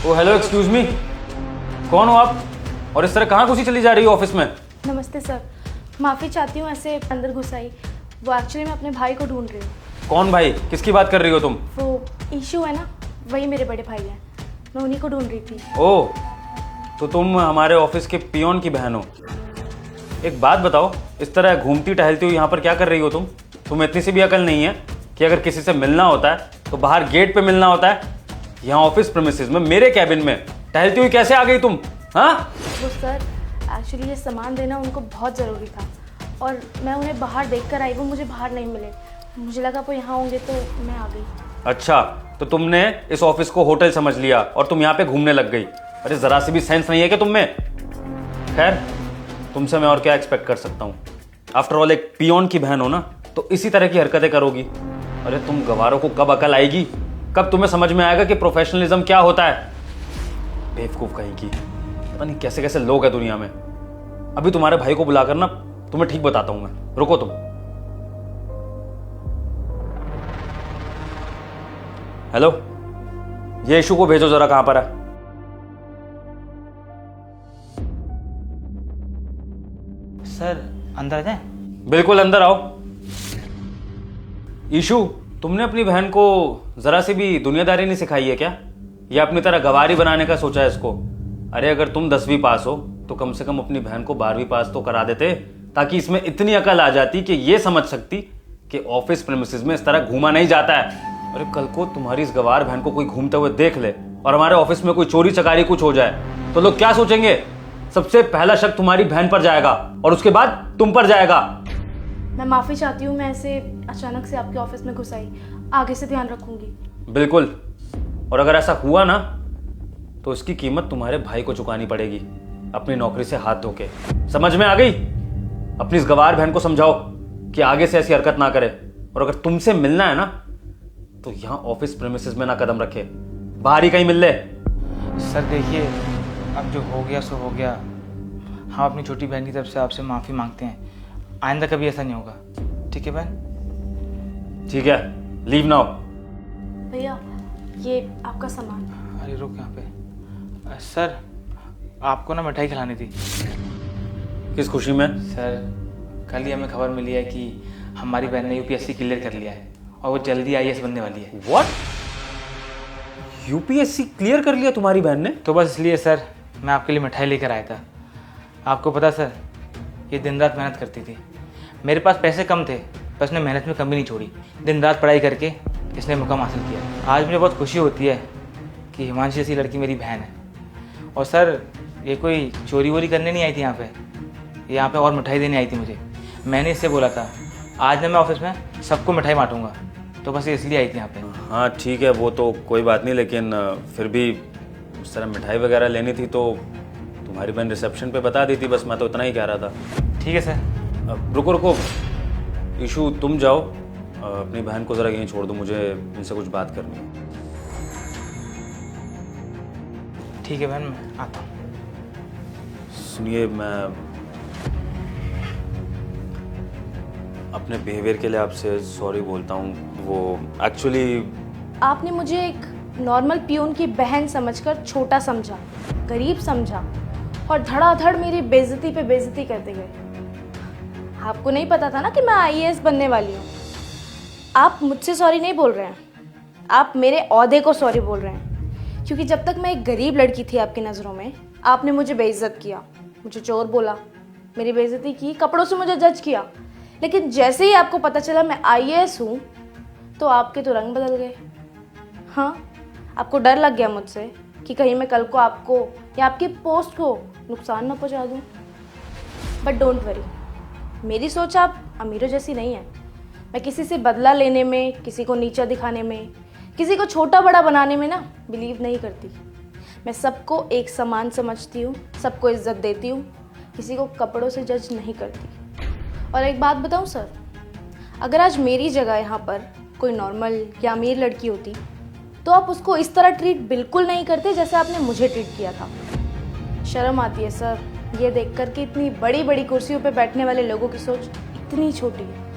ओ hello, excuse me, कौन हो आप और इस तरह कहाँ घुसी चली जा रही हो ऑफिस में? नमस्ते सर, माफ़ी चाहती हूँ ऐसे अंदर घुस आई। वो एक्चुअली मैं अपने भाई को ढूंढ रही हूँ। कौन भाई? किसकी बात कर रही हो तुम? वो ईशू है ना, वही मेरे बड़े भाई हैं। मैं उन्हीं को ढूंढ रही थी। ओह, तो तुम हमारे ऑफिस के पियोन की बहन हो। एक बात बताओ, इस तरह घूमती टहलती हुई यहाँ पर क्या कर रही हो तुम? तुम्हें इतनी सी भी अकल नहीं है कि अगर किसी से मिलना होता है तो बाहर गेट पे मिलना होता है? यहाँ ऑफिस प्रीमिसेस में मेरे कैबिन में टहलती हुई कैसे आ गई तुम? हाँ? वो सर, एक्चुअली ये सामान देना उनको बहुत ज़रूरी था और मैं उन्हें बाहर देख कर आई। वो मुझे बाहर नहीं मिले, मुझे लगा वो यहाँ होंगे तो मैं आ गई। अच्छा, तो तुमने इस ऑफिस को होटल समझ लिया और तुम यहाँ पे घूमने लग गई। अरे जरा सी भी सेंस नहीं है क्या तुम में? खैर, तुमसे मैं और क्या एक्सपेक्ट कर सकता हूँ? आफ्टर ऑल एक पियोन की बहन हो ना, तो इसी तरह की हरकतें करोगी। अरे तुम गवारों को कब अकल आएगी? कब तुम्हें समझ में आएगा कि प्रोफेशनलिज्म क्या होता है? बेवकूफ कहीं की, पता नहीं कैसे कैसे लोग हैं दुनिया में। अभी तुम्हारे भाई को बुलाकर ना तुम्हें ठीक बताता हूं मैं। रुको तुम। हेलो, ये इशू को भेजो जरा, कहां पर है? सर अंदर आ जाए? बिल्कुल अंदर आओ। ईशू, तुमने अपनी बहन को जरा सी भी दुनियादारी नहीं सिखाई है क्या? या अपनी तरह गवारी बनाने का सोचा है इसको? अरे अगर तुम 10वीं पास हो तो कम से कम अपनी बहन को 12वीं पास तो करा देते, ताकि इसमें इतनी अकल आ जाती कि ये समझ सकती कि ऑफिस प्रीमिसेस में इस तरह घूमा नहीं जाता है। अरे कल को तुम्हारी इस गवार बहन को कोई घूमते हुए देख ले और हमारे ऑफिस में कोई चोरी चकारी कुछ हो जाए तो लोग क्या सोचेंगे? सबसे पहला शक तुम्हारी बहन पर जाएगा और उसके बाद तुम पर जाएगा। मैं माफ़ी चाहती हूँ, मैं ऐसे अचानक से आपके ऑफिस में घुस आई। आगे से ध्यान रखूंगी। बिल्कुल, और अगर ऐसा हुआ ना तो इसकी कीमत तुम्हारे भाई को चुकानी पड़ेगी, अपनी नौकरी से हाथ धोके। समझ में आ गई? अपनी इस गवार बहन को समझाओ कि आगे से ऐसी हरकत ना करे, और अगर तुमसे मिलना है ना तो यहाँ ऑफिस प्रीमिसेस में ना कदम रखे, बाहर ही कहीं मिल ले। सर देखिए, अब जो हो गया सो हो गया। हम अपनी छोटी बहन की तरफ से आपसे माफ़ी मांगते हैं। आइंदा कभी ऐसा नहीं होगा, ठीक है बहन? ठीक है, लीव नाउ। भैया, ये आपका सामान। अरे रुक यहाँ पे। सर आपको ना मिठाई खिलानी थी। किस खुशी में? सर कल ही हमें खबर मिली है कि हमारी बहन ने यूपीएससी क्लियर कर लिया है और वो जल्दी आईएएस बनने वाली है। व्हाट? यूपीएससी क्लियर कर लिया तुम्हारी बहन ने? तो बस इसलिए सर मैं आपके लिए मिठाई लेकर आया था। आपको पता सर, ये दिन रात मेहनत करती थी। मेरे पास पैसे कम थे पर इसने मेहनत में कमी नहीं छोड़ी। दिन रात पढ़ाई करके इसने मुकाम हासिल किया। आज मुझे बहुत खुशी होती है कि हिमांशी जैसी लड़की मेरी बहन है। और सर ये कोई चोरी वोरी करने नहीं आई थी यहाँ पे और मिठाई देने आई थी मुझे। मैंने इससे बोला था आज ना मैं ऑफिस में सबको मिठाई बांटूंगा, तो बस इसलिए आई थी यहाँ पे। हाँ ठीक है, वो तो कोई बात नहीं, लेकिन फिर भी उस तरह मिठाई वगैरह लेनी थी तो तुम्हारी बहन रिसेप्शन पे बता दी थी। बस मैं तो इतना ही कह रहा था। ठीक है सर। रुको रुको, ईशू तुम जाओ, अपनी बहन को ज़रा यहीं छोड़ दो, मुझे इनसे कुछ बात करनी है। ठीक है बहन, मैं आता हूँ। सुनिए, मैं अपने बिहेवियर के लिए आपसे सॉरी बोलता हूँ। वो एक्चुअली आपने मुझे एक नॉर्मल पियून की बहन समझकर छोटा समझा, गरीब समझा और धड़ाधड़ मेरी बेइज्जती पे बेइज्जती करते गए। आपको नहीं पता था ना कि मैं आईएएस बनने वाली हूँ। आप मुझसे सॉरी नहीं बोल रहे हैं, आप मेरे ओहदे को सॉरी बोल रहे हैं। क्योंकि जब तक मैं एक गरीब लड़की थी आपकी नज़रों में, आपने मुझे बेइज्जत किया, मुझे चोर बोला, मेरी बेइज्जती की, कपड़ों से मुझे जज किया। लेकिन जैसे ही आपको पता चला मैं आईएएस हूँ तो आपके तो रंग बदल गए। हाँ, आपको डर लग गया मुझसे कि कहीं मैं कल को आपको या आपकी पोस्ट को नुकसान ना पहुँचा दूँ। बट डोंट वरी, मेरी सोच आप अमीरों जैसी नहीं है। मैं किसी से बदला लेने में, किसी को नीचा दिखाने में, किसी को छोटा बड़ा बनाने में ना बिलीव नहीं करती। मैं सबको एक समान समझती हूँ, सबको इज्जत देती हूँ, किसी को कपड़ों से जज नहीं करती। और एक बात बताऊँ सर, अगर आज मेरी जगह यहाँ पर कोई नॉर्मल या अमीर लड़की होती तो आप उसको इस तरह ट्रीट बिल्कुल नहीं करते जैसे आपने मुझे ट्रीट किया था। शर्म आती है सर ये देखकर कि इतनी बड़ी बड़ी कुर्सियों पे बैठने वाले लोगों की सोच इतनी छोटी है।